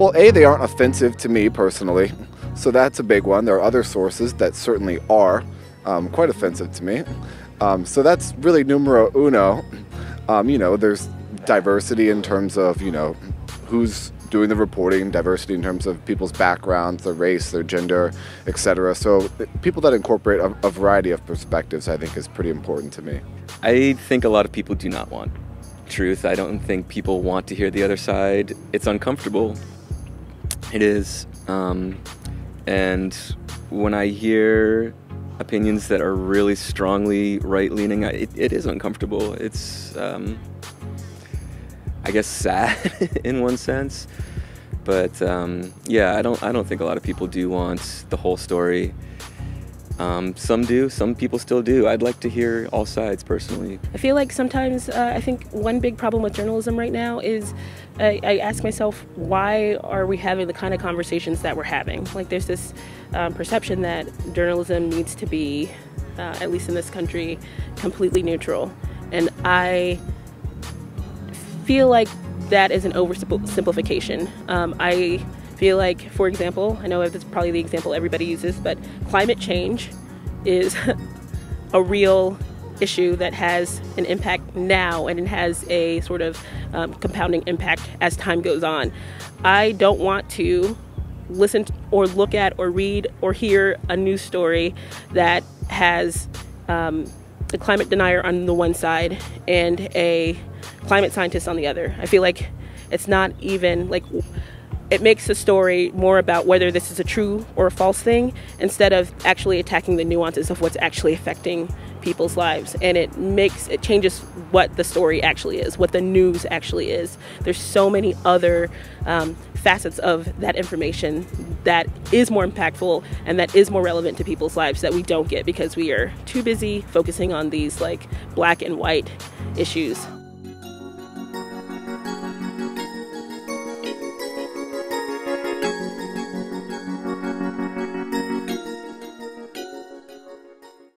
Well, A, they aren't offensive to me personally, so that's a big one. There are other sources that certainly are quite offensive to me. So that's really numero uno. There's diversity in terms of, who's doing the reporting, diversity in terms of people's backgrounds, their race, their gender, etc. So people that incorporate a variety of perspectives, I think, is pretty important to me. I think a lot of people do not want truth. I don't think people want to hear the other side. It's uncomfortable. It is. And when I hear opinions that are really strongly right-leaning, it is uncomfortable. It's, I guess, sad in one sense. But yeah, I don't think a lot of people do want the whole story. Some do, some people still do. I'd like to hear all sides personally. I feel like sometimes, I think one big problem with journalism right now is I ask myself, why are we having the kind of conversations that we're having? Like there's this perception that journalism needs to be, at least in this country, completely neutral. And I feel like that is an oversimplification. I feel like, for example, I know that's probably the example everybody uses, but climate change is a real issue that has an impact now, and it has a sort of compounding impact as time goes on. I don't want to listen to, or look at or read or hear a news story that has a climate denier on the one side and a climate scientist on the other. I feel like it's not even like, it makes the story more about whether this is a true or a false thing instead of actually attacking the nuances of what's actually affecting people's lives. And it changes what the story actually is, what the news actually is. There's so many other facets of that information that is more impactful and that is more relevant to people's lives that we don't get because we are too busy focusing on these like black and white issues.